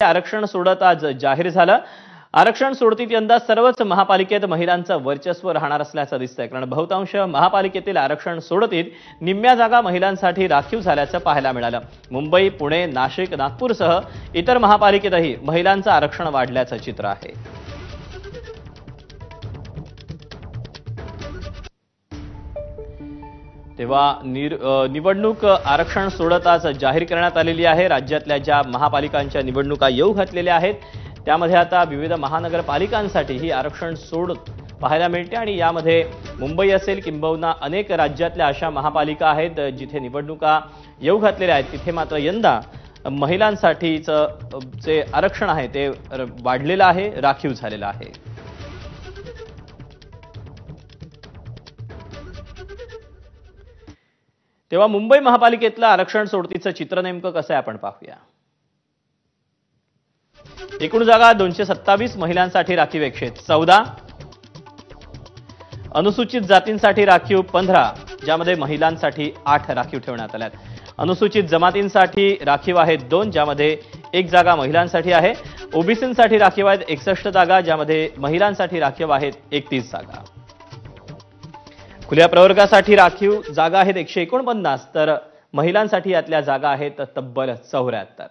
आरक्षण सोडत आज जाहीर झालं। आरक्षण सोडतीत यंदा सर्वच महापालिकेत महिलांचं वर्चस्व राहणार असल्याचं दिसतंय, कारण बहुतांश महापालिकेतील आरक्षण सोडतीत निम्म्या जागा महिलांसाठी राखीव झाल्याचं पाहायला मिळालं। मुंबई, पुणे, नाशिक, नागपूरसह इतर महापालिकेतही महिलांचं आरक्षण वाढल्याचं चित्र आहे। तेव्हा निवडणूक आरक्षण सोडत आज जाहीर करण्यात आलेली आहे। राज्यातल्या ज्या महापालिकांच्या निवडणुका येऊ घातलेल्या आहेत त्यामध्ये आता विविध महानगरपालिकांसाठी ही आरक्षण सोड पाहायला मिळते आणि यामध्ये मुंबई असेल किंबहुना अनेक राज्यातल्या अशा महापालिका आहेत जिथे निवडणुका येऊ घातलेल्या आहेत, तिथे मात्र यंदा महिलांसाठीचं जे आरक्षण आहे ते वाढलेलं आहे, राखीव झालेलं आहे। तेव्हा मुंबई महापालिकेतलं आरक्षण सोडतीचं चित्र नेमकं कसं आहे आपण पाहूया। एकूण जागा 227 महिलांसाठी राखीव 114, अनुसूचित जातींसाठी राखीव 15, ज्यामध्ये महिलांसाठी 8 राखीव ठेवण्यात आल्यात। अनुसूचित जमातींसाठी राखीव आहेत 2, ज्यामध्ये 1 जागा महिलांसाठी आहे। ओबीसींसाठी राखीव आहेत 61 जागा, ज्यामध्ये महिलांसाठी राखीव आहेत 31 जागा। खुल्या प्रवर्गासाठी राखीव जागा आहेत 149, तर महिलांसाठी यातल्या जागा आहेत तब्बल 74।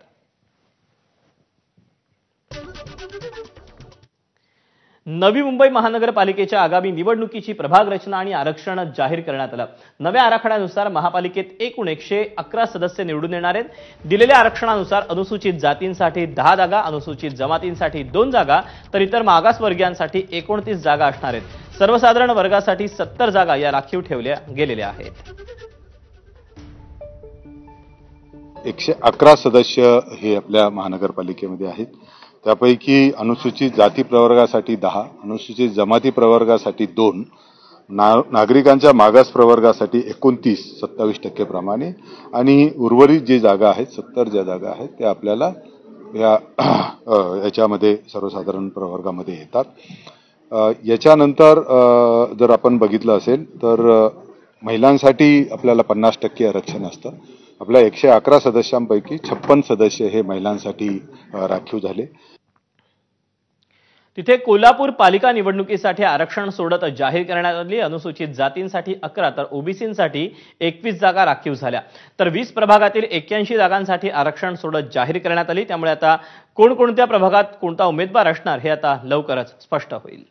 नवी मुंबई महानगरपालिकेच्या आगामी निवडणुकीची प्रभाग रचना आणि आरक्षण जाहीर करण्यात आलं। नव्या आराखड्यानुसार महापालिकेत एकूण 111 सदस्य निवडून येणार आहेत। दिलेल्या आरक्षणानुसार अनुसूचित जातींसाठी 10 जागा, अनुसूचित जमातींसाठी 2 जागा, तर इतर मागासवर्गीयांसाठी 29 जागा असणार आहेत। सर्वसाधारण वर्गासाठी 70 जागा या राखीव ठेवल्या गेलेल्या आहेत। 111 सदस्य हे आपल्या महानगरपालिकेमध्ये आहेत। त्यापैकी अनुसूचित जाती प्रवर्गासाठी 10, अनुसूचित जमाती प्रवर्गासाठी 2, नागरिकांच्या मागास प्रवर्गासाठी 29, 27% प्रमाणे, आणि उर्वरित जे जागा आहेत 70 ज्या जागा आहेत त्या आपल्याला याच्यामध्ये सर्वसाधारण प्रवर्गामध्ये येतात। याच्यानंतर जर आपण बघितलं असेल तर महिलांसाठी आपल्याला 50% आरक्षण असतं। आपल्या 111 सदस्यांपैकी 56 सदस्य हे महिलांसाठी राखीव झाले। तिथे कोल्हापूर पालिका निवडणुकीसाठी आरक्षण सोडत जाहीर करण्यात आली। अनुसूचित जातींसाठी 11 तर ओबीसींसाठी 21 जागा राखीव झाल्या, तर 20 प्रभागातील 81 जागांसाठी आरक्षण सोडत जाहीर करण्यात आली। त्यामुळे आता कोणकोणत्या प्रभागात कोणता उमेदवार असणार हे आता लवकरच स्पष्ट होईल।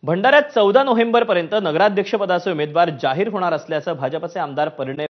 भंडाऱ्यात 14 नोव्हेंबरपर्यंत नगराध्यक्षपदाचे उमेदवार जाहीर होणार असल्याचं भाजपचे आमदार परिणय